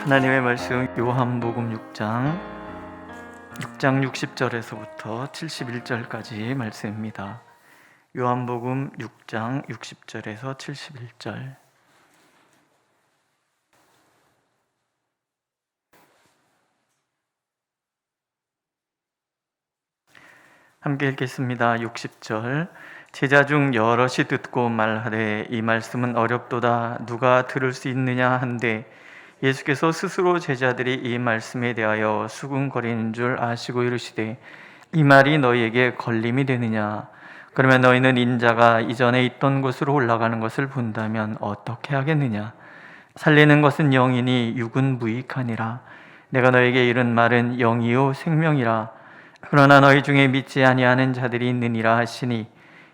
하나님의 말씀 요한복음 6장 60절에서부터 71절까지 말씀입니다. 요한복음 6장 60절에서 71절. 함께 읽겠습니다. 60절. 제자 중 여럿이 듣고 말하되 이 말씀은 어렵도다 누가 들을 수 있느냐 한데 예수께서 스스로 제자들이 이 말씀에 대하여 수군거리는 줄 아시고 이르시되 이 말이 너희에게 걸림이 되느냐? 그러면 너희는 인자가 이전에 있던 곳으로 올라가는 것을 본다면 어떻게 하겠느냐? 살리는 것은 영이니 육은 무익하니라. 내가 너에게 이른 말은 영이요 생명이라. 그러나 너희 중에 믿지 아니하는 자들이 있느니라 하시니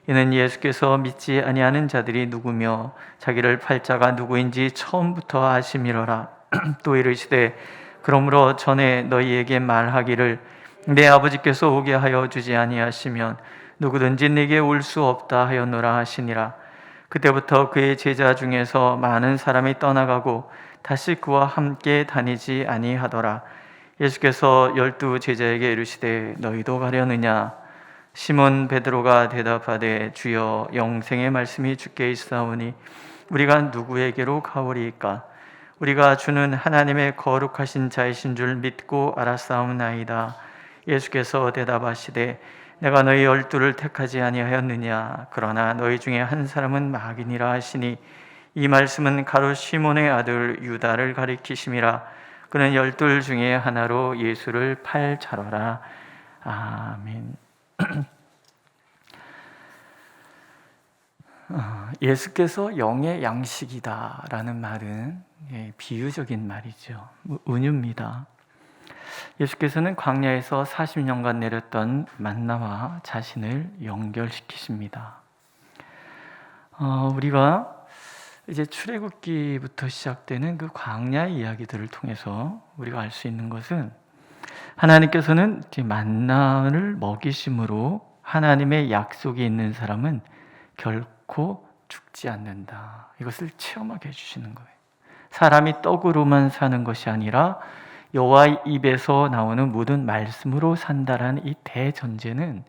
이는 예수께서 믿지 아니하는 자들이 누구며 자기를 팔 자가 누구인지 처음부터 아심이로라. 또 이르시되 그러므로 전에 너희에게 말하기를 내 아버지께서 오게 하여 주지 아니하시면 누구든지 내게 올 수 없다 하였노라 하시니라. 그때부터 그의 제자 중에서 많은 사람이 떠나가고 다시 그와 함께 다니지 아니하더라. 예수께서 12 제자에게 이르시되 너희도 가려느냐? 시몬 베드로가 대답하되 주여 영생의 말씀이 주께 있사오니 우리가 누구에게로 가오리이까? 우리가 주는 하나님의 거룩하신 자이신 줄 믿고 알았사옵나이다. 예수께서 대답하시되 내가 너희 12를 택하지 아니하였느냐? 그러나 너희 중에 한 사람은 마귀니라 하시니 이 말씀은 가롯 시몬의 아들 유다를 가리키심이라. 그는 12 중에 하나로 예수를 팔 자로라. 아멘. 예수께서 영의 양식이다라는 말은 비유적인 말이죠. 은유입니다. 예수께서는 광야에서 40년간 내렸던 만나와 자신을 연결시키십니다. 우리가 이제 출애굽기부터 시작되는 그 광야의 이야기들을 통해서 우리가 알 수 있는 것은 하나님께서는 만나를 먹이심으로 하나님의 약속이 있는 사람은 결코 죽지 않는다. 이것을 체험하게 해주시는 거예요. 사람이 떡으로만 사는 것이 아니라 여호와의 입에서 나오는 모든 말씀으로 산다라는 이 대전제는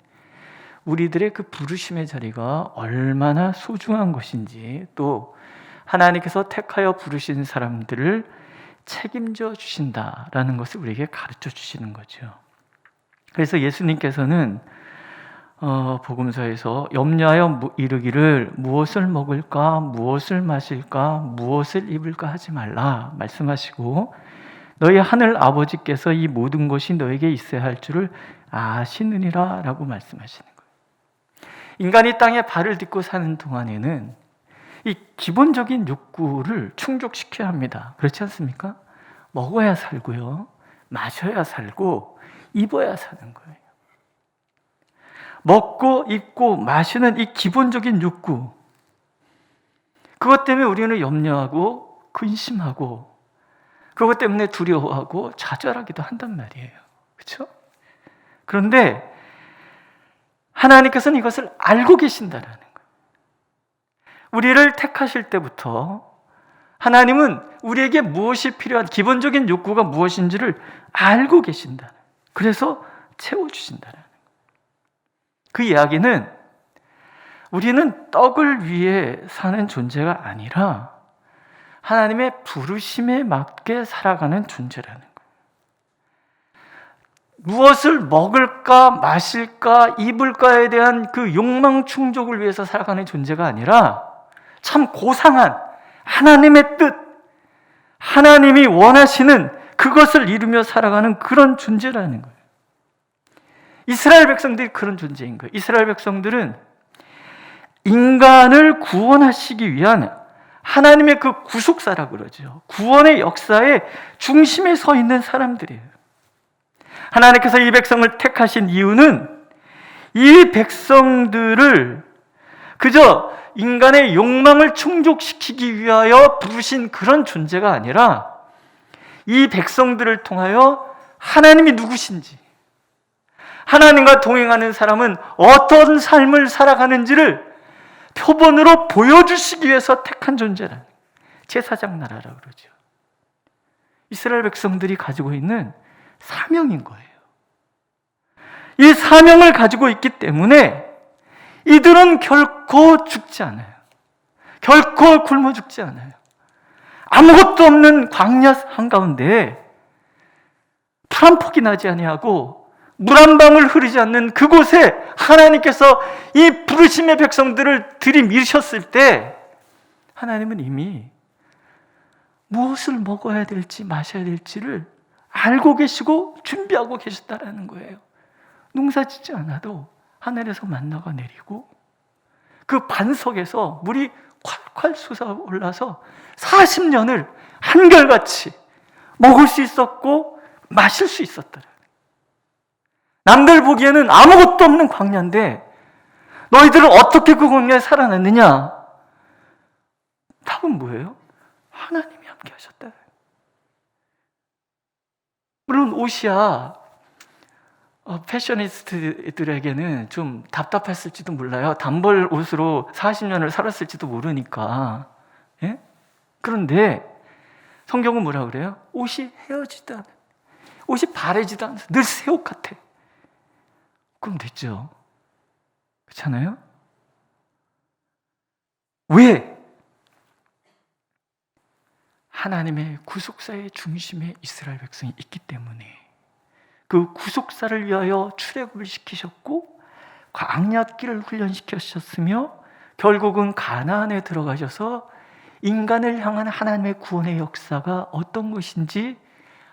우리들의 그 부르심의 자리가 얼마나 소중한 것인지, 또 하나님께서 택하여 부르신 사람들을 책임져 주신다라는 것을 우리에게 가르쳐 주시는 거죠. 그래서 예수님께서는 복음서에서 염려하여 이르기를 무엇을 먹을까, 무엇을 마실까, 무엇을 입을까 하지 말라 말씀하시고 너희 하늘 아버지께서 이 모든 것이 너에게 있어야 할 줄을 아시느니라 라고 말씀하시는 거예요. 인간이 땅에 발을 딛고 사는 동안에는 이 기본적인 욕구를 충족시켜야 합니다. 그렇지 않습니까? 먹어야 살고요, 마셔야 살고, 입어야 사는 거예요. 먹고 입고 마시는 이 기본적인 욕구, 그것 때문에 우리는 염려하고 근심하고 그것 때문에 두려워하고 좌절하기도 한단 말이에요. 그렇죠? 그런데 하나님께서는 이것을 알고 계신다라는 거예요. 우리를 택하실 때부터 하나님은 우리에게 무엇이 필요한 기본적인 욕구가 무엇인지를 알고 계신다. 그래서 채워주신다라는 거예요. 그 이야기는 우리는 떡을 위해 사는 존재가 아니라 하나님의 부르심에 맞게 살아가는 존재라는 거예요. 무엇을 먹을까, 마실까, 입을까에 대한 그 욕망 충족을 위해서 살아가는 존재가 아니라 참 고상한 하나님의 뜻, 하나님이 원하시는 그것을 이루며 살아가는 그런 존재라는 거예요. 이스라엘 백성들이 그런 존재인 거예요. 이스라엘 백성들은 인간을 구원하시기 위한 하나님의 그 구속사라고 그러죠. 구원의 역사의 중심에 서 있는 사람들이에요. 하나님께서 이 백성을 택하신 이유는 이 백성들을 그저 인간의 욕망을 충족시키기 위하여 부르신 그런 존재가 아니라 이 백성들을 통하여 하나님이 누구신지, 하나님과 동행하는 사람은 어떤 삶을 살아가는지를 표본으로 보여주시기 위해서 택한 존재라. 제사장 나라라고 그러죠. 이스라엘 백성들이 가지고 있는 사명인 거예요. 이 사명을 가지고 있기 때문에 이들은 결코 죽지 않아요. 결코 굶어 죽지 않아요. 아무것도 없는 광야 한가운데 풀 한 폭이 나지 아니하고 물 한 방울 흐르지 않는 그곳에 하나님께서 이 부르심의 백성들을 들이밀으셨을 때 하나님은 이미 무엇을 먹어야 될지 마셔야 될지를 알고 계시고 준비하고 계셨다라는 거예요. 농사 짓지 않아도 하늘에서 만나가 내리고 그 반석에서 물이 콸콸 솟아올라서 40년을 한결같이 먹을 수 있었고 마실 수 있었다. 남들 보기에는 아무것도 없는 광야인데 너희들은 어떻게 그 광야에 살아났느냐? 답은 뭐예요? 하나님이 함께 하셨다. 물론 옷이야 패셔니스트들에게는 좀 답답했을지도 몰라요. 단벌 옷으로 40년을 살았을지도 모르니까. 예? 그런데 성경은 뭐라 그래요? 옷이 헤어지지도 않아. 옷이 바래지도 않아. 늘 새 옷 같아. 그럼 됐죠. 그렇잖아요? 왜? 하나님의 구속사의 중심에 이스라엘 백성이 있기 때문에 그 구속사를 위하여 출애굽을 시키셨고 광야길을 훈련시키셨으며 결국은 가나안에 들어가셔서 인간을 향한 하나님의 구원의 역사가 어떤 것인지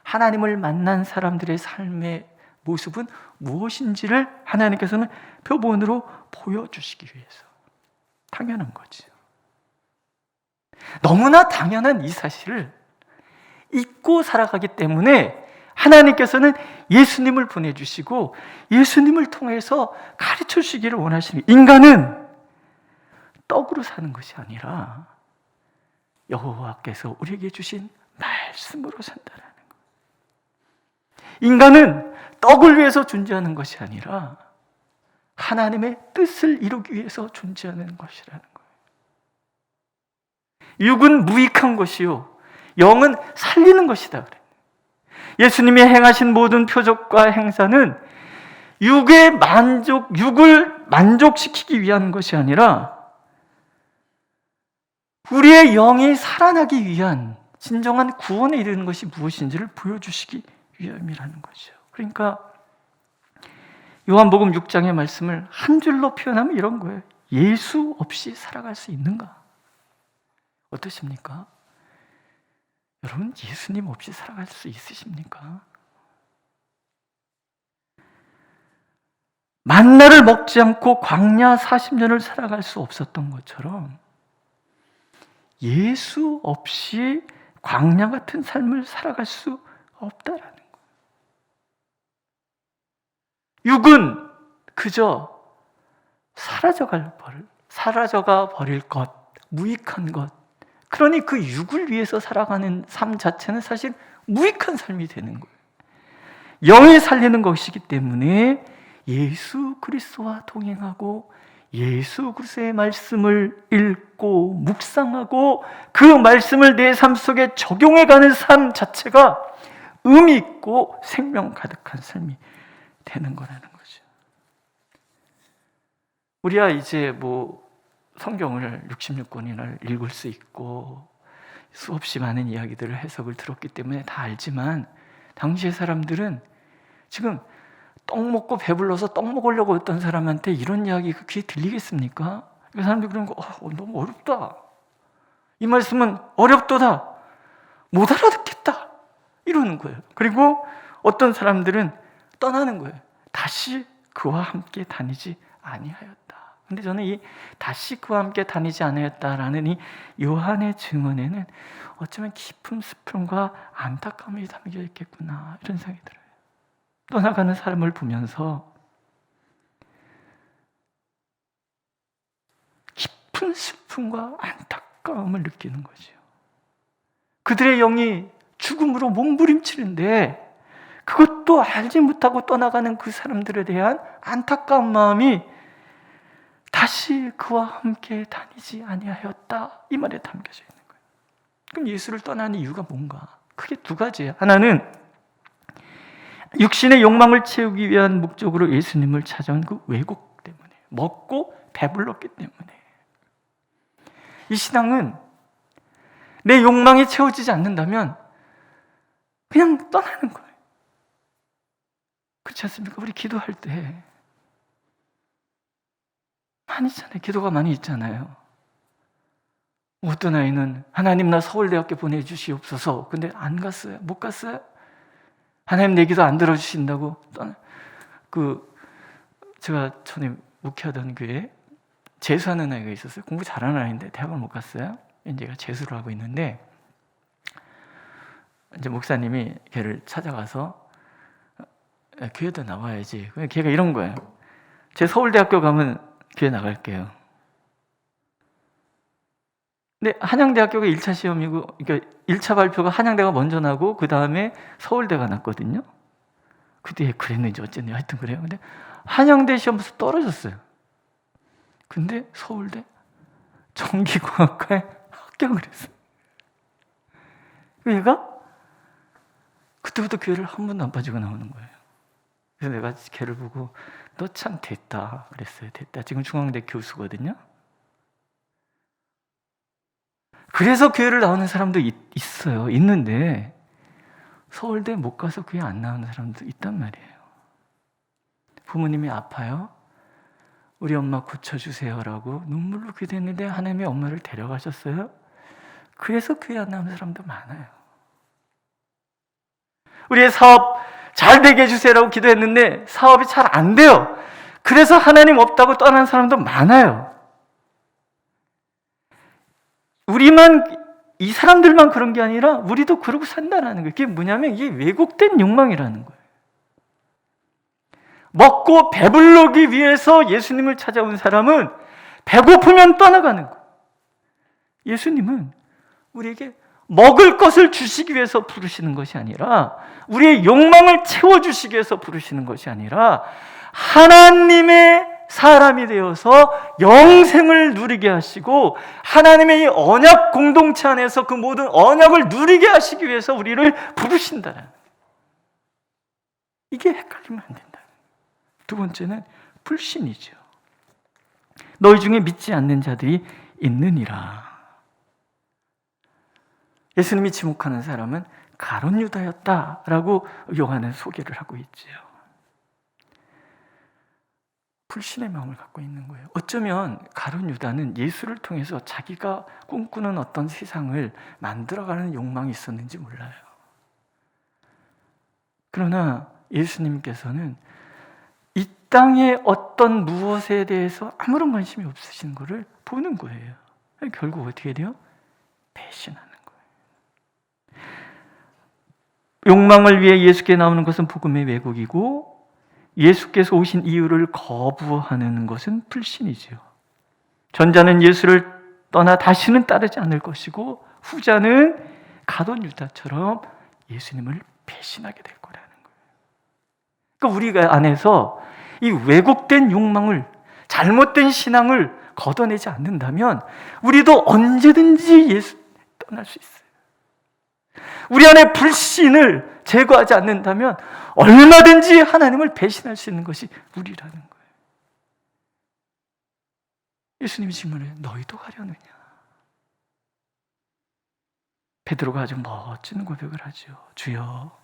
하나님을 만난 사람들의 삶의 모습은 무엇인지를 하나님께서는 표본으로 보여주시기 위해서 당연한 거죠. 너무나 당연한 이 사실을 잊고 살아가기 때문에 하나님께서는 예수님을 보내주시고 예수님을 통해서 가르쳐 주시기를 원하시는 인간은 떡으로 사는 것이 아니라 여호와께서 우리에게 주신 말씀으로 산다라는 것. 인간은 떡을 위해서 존재하는 것이 아니라 하나님의 뜻을 이루기 위해서 존재하는 것이라는 거예요. 육은 무익한 것이요 영은 살리는 것이다 그래요. 예수님이 행하신 모든 표적과 행사는 육을 만족시키기 위한 것이 아니라 우리의 영이 살아나기 위한 진정한 구원에 이르는 것이 무엇인지를 보여주시기 위함이라는 거죠. 그러니까 요한복음 6장의 말씀을 한 줄로 표현하면 이런 거예요. 예수 없이 살아갈 수 있는가? 어떠십니까? 여러분 예수님 없이 살아갈 수 있으십니까? 만나를 먹지 않고 광야 40년을 살아갈 수 없었던 것처럼 예수 없이 광야 같은 삶을 살아갈 수 없다라는 거예요. 육은 그저 사라져가 버릴 것, 무익한 것. 그러니 그 육을 위해서 살아가는 삶 자체는 사실 무익한 삶이 되는 거예요. 영이 살리는 것이기 때문에 예수 그리스도와 동행하고 예수 그리스도의 말씀을 읽고 묵상하고 그 말씀을 내 삶 속에 적용해가는 삶 자체가 의미 있고 생명 가득한 삶이 되는 거라는 거죠. 우리야 이제 성경을 66권이나 읽을 수 있고 수없이 많은 이야기들을 해석을 들었기 때문에 다 알지만 당시의 사람들은 지금 떡 먹고 배불러서 떡 먹으려고 했던 사람한테 이런 이야기가 귀에 들리겠습니까? 그 사람들이 그런 거 너무 어렵다. 이 말씀은 어렵도다. 못 알아듣겠다. 이러는 거예요. 그리고 어떤 사람들은 떠나는 거예요. 다시 그와 함께 다니지 아니하였다. 근데 저는 이 다시 그와 함께 다니지 아니하였다라는 이 요한의 증언에는 어쩌면 깊은 슬픔과 안타까움이 담겨 있겠구나 이런 생각이 들어요. 떠나가는 사람을 보면서 깊은 슬픔과 안타까움을 느끼는 거죠. 그들의 영이 죽음으로 몸부림치는데 그것도 알지 못하고 떠나가는 그 사람들에 대한 안타까운 마음이 다시 그와 함께 다니지 아니하였다 이 말에 담겨져 있는 거예요. 그럼 예수를 떠나는 이유가 뭔가? 크게 두 가지예요. 하나는 육신의 욕망을 채우기 위한 목적으로 예수님을 찾아온 그 왜곡 때문에, 먹고 배불렀기 때문에. 이 신앙은 내 욕망이 채워지지 않는다면 그냥 떠나는 거예요. 그렇지 않습니까? 우리 기도할 때 많이 있잖아요. 기도가 많이 있잖아요. 어떤 아이는 하나님 나 서울대학교 보내주시옵소서. 근데 안 갔어요. 못 갔어요. 하나님 내 기도 안 들어주신다고. 제가 전에 목회하던 교회에 재수하는 아이가 있었어요. 공부 잘하는 아이인데 대학을 못 갔어요. 이제가 재수를 하고 있는데 이제 목사님이 걔를 찾아가서 교회도 나와야지. 걔가 이런 거예요. 제 서울대학교 가면 교회 나갈게요. 근데 한양대학교가 1차 시험이고, 그러니까 1차 발표가 한양대가 먼저 나고 그 다음에 서울대가 났거든요. 그때 그랬는지 어쨌는지 하여튼 그래요. 근데 한양대 시험에서 떨어졌어요. 근데 서울대 전기공학과에 합격을 했어요. 얘가 그때부터 교회를 한 번도 안 빠지고 나오는 거예요. 그래서 내가 걔를 보고 너 참 됐다 그랬어요. 됐다. 지금 중앙대 교수거든요. 그래서 교회를 나오는 사람도 있어요. 있는데 서울대 못 가서 교회 안 나오는 사람도 있단 말이에요. 부모님이 아파요. 우리 엄마 고쳐주세요라고 눈물로 기도했는데 하나님이 엄마를 데려가셨어요. 그래서 교회 안 나오는 사람도 많아요. 우리의 사업 잘 되게 해주세요라고 기도했는데 사업이 잘 안 돼요. 그래서 하나님 없다고 떠난 사람도 많아요. 이 사람들만 그런 게 아니라 우리도 그러고 산다는 거예요. 그게 뭐냐면 이게 왜곡된 욕망이라는 거예요. 먹고 배부르기 위해서 예수님을 찾아온 사람은 배고프면 떠나가는 거예요. 예수님은 우리에게 먹을 것을 주시기 위해서 부르시는 것이 아니라, 우리의 욕망을 채워주시기 위해서 부르시는 것이 아니라, 하나님의 사람이 되어서 영생을 누리게 하시고 하나님의 이 언약 공동체 안에서 그 모든 언약을 누리게 하시기 위해서 우리를 부르신다는, 이게 헷갈리면 안 된다. 두 번째는 불신이죠. 너희 중에 믿지 않는 자들이 있느니라. 예수님이 지목하는 사람은 가룟 유다였다라고 요한은 소개를 하고 있지요. 불신의 마음을 갖고 있는 거예요. 어쩌면 가룟 유다는 예수를 통해서 자기가 꿈꾸는 어떤 세상을 만들어가는 욕망이 있었는지 몰라요. 그러나 예수님께서는 이 땅의 어떤 무엇에 대해서 아무런 관심이 없으신 것을 보는 거예요. 결국 어떻게 돼요? 배신하는 거예요. 욕망을 위해 예수께 나오는 것은 복음의 왜곡이고, 예수께서 오신 이유를 거부하는 것은 불신이지요. 전자는 예수를 떠나 다시는 따르지 않을 것이고, 후자는 가룟 유다처럼 예수님을 배신하게 될 거라는 거예요. 그러니까 우리가 안에서 이 왜곡된 욕망을, 잘못된 신앙을 걷어내지 않는다면 우리도 언제든지 예수 떠날 수 있어요. 우리 안에 불신을 제거하지 않는다면 얼마든지 하나님을 배신할 수 있는 것이 우리라는 거예요. 예수님이 질문해, 너희도 가려느냐? 베드로가 아주 멋진 고백을 하죠. 주여,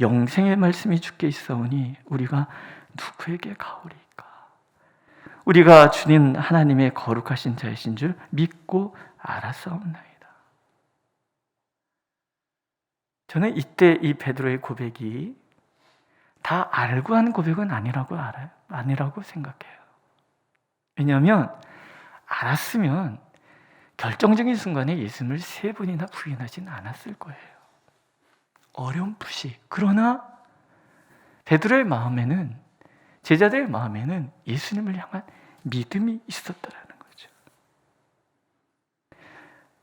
영생의 말씀이 주께 있사오니 우리가 누구에게 가오리까? 우리가 주님 하나님의 거룩하신 자이신 줄 믿고 알았사옵나이다. 저는 이때 이 베드로의 고백이 다 알고 한 고백은 아니라고 생각해요. 왜냐하면 알았으면 결정적인 순간에 예수님을 3번이나 부인하진 않았을 거예요. 어렴풋이. 그러나 베드로의 마음에는, 제자들의 마음에는 예수님을 향한 믿음이 있었다라는 거죠.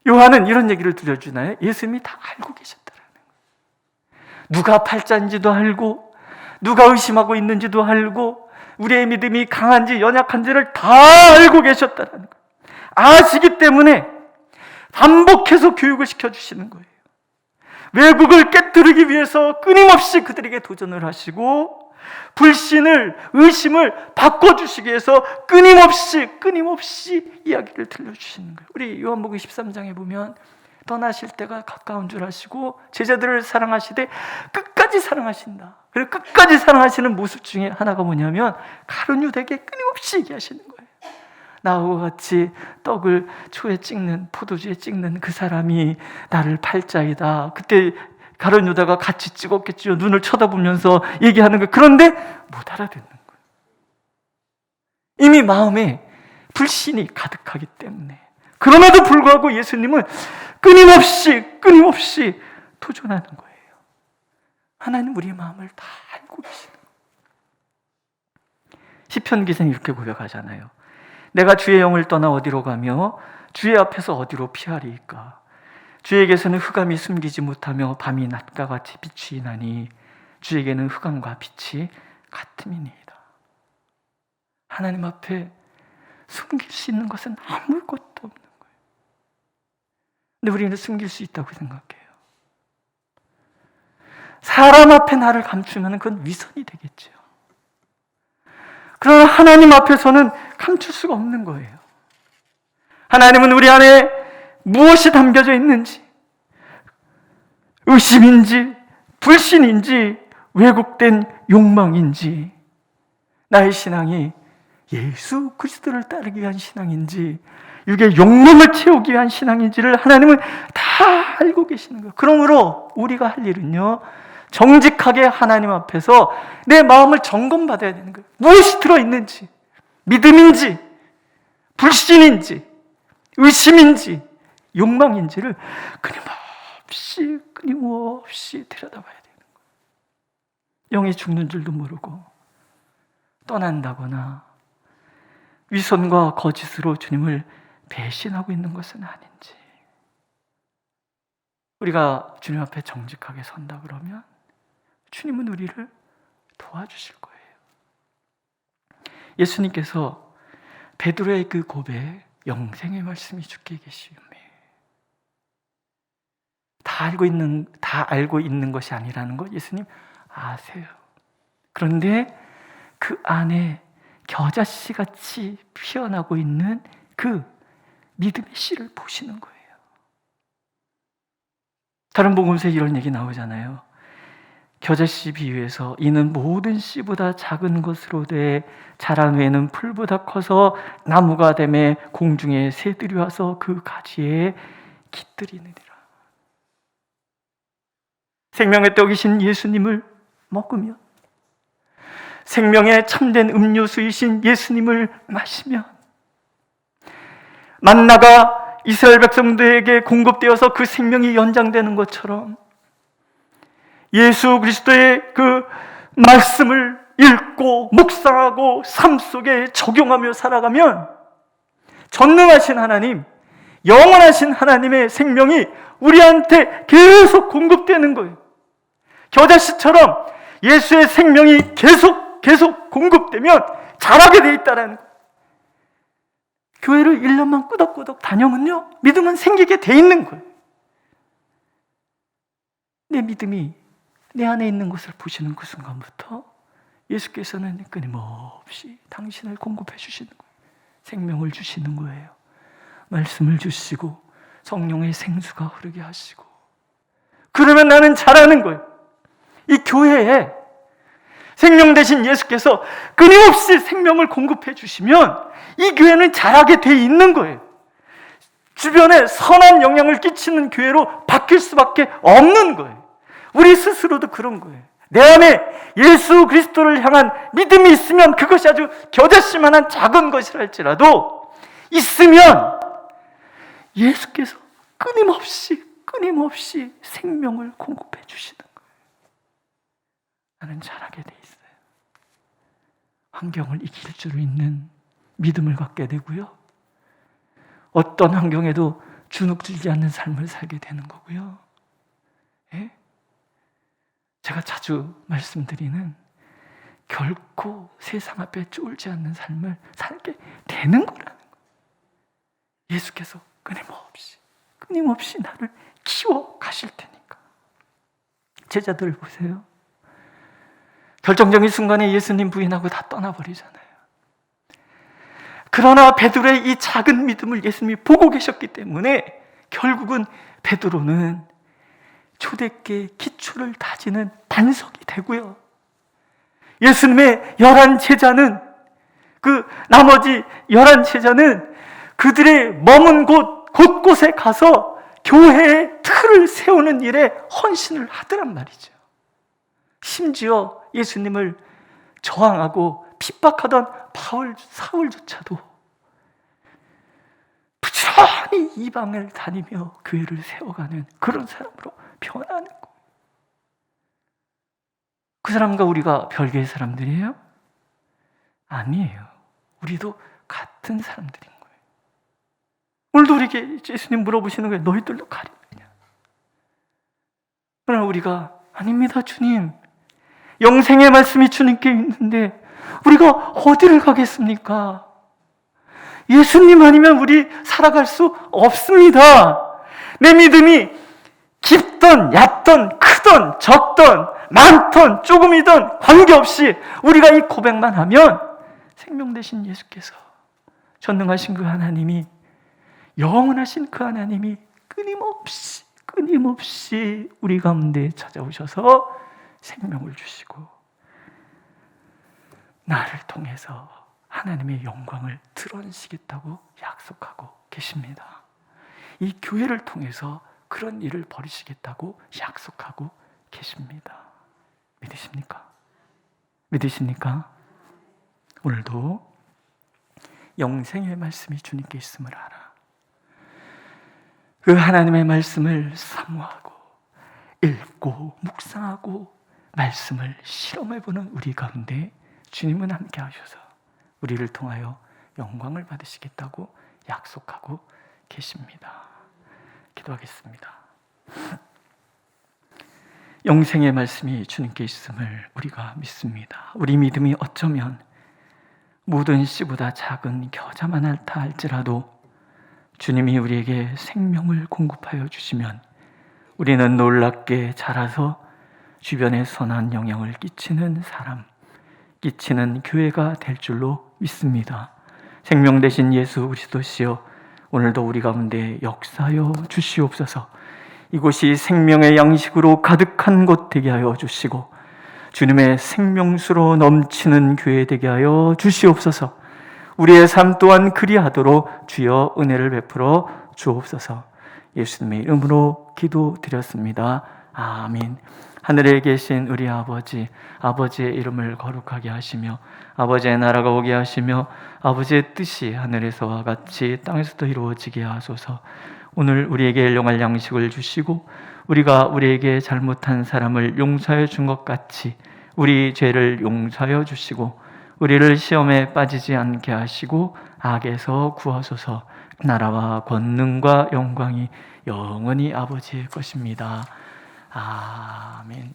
요한은 이런 얘기를 들려주나요? 예수님이 다 알고 계셨다라는 거예요. 누가 팔자인지도 알고, 누가 의심하고 있는지도 알고, 우리의 믿음이 강한지 연약한지를 다 알고 계셨다라는 거예요. 아시기 때문에 반복해서 교육을 시켜주시는 거예요. 왜곡을 깨뜨리기 위해서 끊임없이 그들에게 도전을 하시고, 불신을, 의심을 바꿔주시기 위해서 끊임없이 이야기를 들려주시는 거예요. 우리 요한복음 13장에 보면 떠나실 때가 가까운 줄 아시고 제자들을 사랑하시되 끝까지 사랑하신다. 그리고 끝까지 사랑하시는 모습 중에 하나가 뭐냐면 가룟 유다에게 끊임없이 얘기하시는 거예요. 나하고 같이 떡을 초에 찍는, 포도주에 찍는 그 사람이 나를 팔자이다. 그때 가룟 유다가 같이 찍었겠지요. 눈을 쳐다보면서 얘기하는 거예요. 그런데 못 알아듣는 거예요. 이미 마음에 불신이 가득하기 때문에. 그럼에도 불구하고 예수님은 끊임없이 도전하는 거예요. 하나님 우리의 마음을 다 알고 계시는 거예요. 시편 기자는 이렇게 고백하잖아요. 내가 주의 영을 떠나 어디로 가며 주의 앞에서 어디로 피하리이까. 주에게서는 흑암이 숨기지 못하며 밤이 낮과 같이 비추이나니 주에게는 흑암과 빛이 같음이니이다. 하나님 앞에 숨길 수 있는 것은 아무것도 없는 거예요. 근데 우리는 숨길 수 있다고 생각해요. 사람 앞에 나를 감추면 그건 위선이 되겠죠. 그러나 하나님 앞에서는 감출 수가 없는 거예요. 하나님은 우리 안에 무엇이 담겨져 있는지, 의심인지 불신인지 왜곡된 욕망인지, 나의 신앙이 예수 그리스도를 따르기 위한 신앙인지 육의 욕망을 채우기 위한 신앙인지를 하나님은 다 알고 계시는 거예요. 그러므로 우리가 할 일은요, 정직하게 하나님 앞에서 내 마음을 점검받아야 되는 거예요. 무엇이 들어있는지, 믿음인지 불신인지 의심인지 욕망인지를 끊임없이 들여다봐야 되는 거예요. 영이 죽는 줄도 모르고 떠난다거나 위선과 거짓으로 주님을 배신하고 있는 것은 아닌지. 우리가 주님 앞에 정직하게 선다 그러면 주님은 우리를 도와주실 거예요. 예수님께서 베드로의 그 고백, 영생의 말씀이 주께 계시오매, 다 알고 있는 것이 아니라는 것 예수님 아세요. 그런데 그 안에 겨자씨 같이 피어나고 있는 그 믿음의 씨를 보시는 거예요. 다른 복음서에 이런 얘기 나오잖아요. 겨자씨 비유에서 이는 모든 씨보다 작은 것으로 돼 자란 후에는 풀보다 커서 나무가 되매 공중에 새들이 와서 그 가지에 깃들이느니라. 생명의 떡이신 예수님을 먹으면, 생명의 참된 음료수이신 예수님을 마시면, 만나가 이스라엘 백성들에게 공급되어서 그 생명이 연장되는 것처럼 예수 그리스도의 그 말씀을 읽고 묵상하고 삶 속에 적용하며 살아가면 전능하신 하나님, 영원하신 하나님의 생명이 우리한테 계속 공급되는 거예요. 겨자씨처럼 예수의 생명이 계속 공급되면 자라게 돼 있다는 거예요. 교회를 1년만 꾸덕꾸덕 다녀면요, 믿음은 생기게 돼 있는 거예요. 내 믿음이 내 안에 있는 것을 보시는 그 순간부터 예수께서는 끊임없이 당신을 공급해 주시는 거예요. 생명을 주시는 거예요. 말씀을 주시고 성령의 생수가 흐르게 하시고, 그러면 나는 자라는 거예요. 이 교회에 생명 대신 예수께서 끊임없이 생명을 공급해 주시면 이 교회는 자라게 돼 있는 거예요. 주변에 선한 영향을 끼치는 교회로 바뀔 수밖에 없는 거예요. 우리 스스로도 그런 거예요. 내 안에 예수 그리스도를 향한 믿음이 있으면 그것이 아주 겨자씨만한 작은 것이랄지라도 있으면 예수께서 끊임없이 생명을 공급해 주시는 거예요. 나는 자라게 돼 있어요. 환경을 이길 줄 있는 믿음을 갖게 되고요, 어떤 환경에도 주눅들지 않는 삶을 살게 되는 거고요. 예? 제가 자주 말씀드리는, 결코 세상 앞에 쫄지 않는 삶을 살게 되는 거라는 거예요. 예수께서 끊임없이 나를 키워 가실 테니까. 제자들 보세요. 결정적인 순간에 예수님 부인하고 다 떠나버리잖아요. 그러나 베드로의 이 작은 믿음을 예수님이 보고 계셨기 때문에 결국은 베드로는 초대교회 기초를 다지는 반석이 되고요. 예수님의 11제자는 나머지 11제자는 그들의 머문 곳곳에 가서 교회의 틀을 세우는 일에 헌신을 하더란 말이죠. 심지어 예수님을 저항하고 핍박하던 사울조차도 부지런히 이방을 다니며 교회를 세워가는 그런 사람으로 변하는 거예요. 그 사람과 우리가 별개의 사람들이에요? 아니에요. 우리도 같은 사람들인 거예요. 오늘도 우리에게 예수님 물어보시는 거예요. 너희들도 가리느냐? 그러나 우리가 아닙니다, 주님. 영생의 말씀이 주님께 있는데 우리가 어디를 가겠습니까? 예수님 아니면 우리 살아갈 수 없습니다. 내 믿음이 깊던 얕던 크던 적던 많던 조금이던 관계없이 우리가 이 고백만 하면 생명 되신 예수께서, 전능하신 그 하나님이, 영원하신 그 하나님이 끊임없이 우리 가운데 찾아오셔서 생명을 주시고 나를 통해서 하나님의 영광을 드러내시겠다고 약속하고 계십니다. 이 교회를 통해서 그런 일을 벌이시겠다고 약속하고 계십니다. 믿으십니까? 믿으십니까? 오늘도 영생의 말씀이 주님께 있음을 알아. 그 하나님의 말씀을 사모하고 읽고 묵상하고 말씀을 실험해보는 우리 가운데 주님은 함께 하셔서 우리를 통하여 영광을 받으시겠다고 약속하고 계십니다. 기도하겠습니다. 영생의 말씀이 주님께 있음을 우리가 믿습니다. 우리 믿음이 어쩌면 모든 씨보다 작은 겨자만하다 할지라도 주님이 우리에게 생명을 공급하여 주시면 우리는 놀랍게 자라서 주변에 선한 영향을 끼치는 사람, 끼치는 교회가 될 줄로 믿습니다. 생명 되신 예수 그리스도시여, 오늘도 우리 가운데 역사하여 주시옵소서. 이곳이 생명의 양식으로 가득한 곳 되게 하여 주시고 주님의 생명수로 넘치는 교회 되게 하여 주시옵소서. 우리의 삶 또한 그리하도록 주여 은혜를 베풀어 주옵소서. 예수님의 이름으로 기도드렸습니다. 아멘. 하늘에 계신 우리 아버지, 아버지의 이름을 거룩하게 하시며 아버지의 나라가 오게 하시며 아버지의 뜻이 하늘에서와 같이 땅에서도 이루어지게 하소서. 오늘 우리에게 일용할 양식을 주시고 우리가 우리에게 잘못한 사람을 용서해 준 것 같이 우리 죄를 용서하여 주시고 우리를 시험에 빠지지 않게 하시고 악에서 구하소서. 나라와 권능과 영광이 영원히 아버지의 것입니다. 아멘.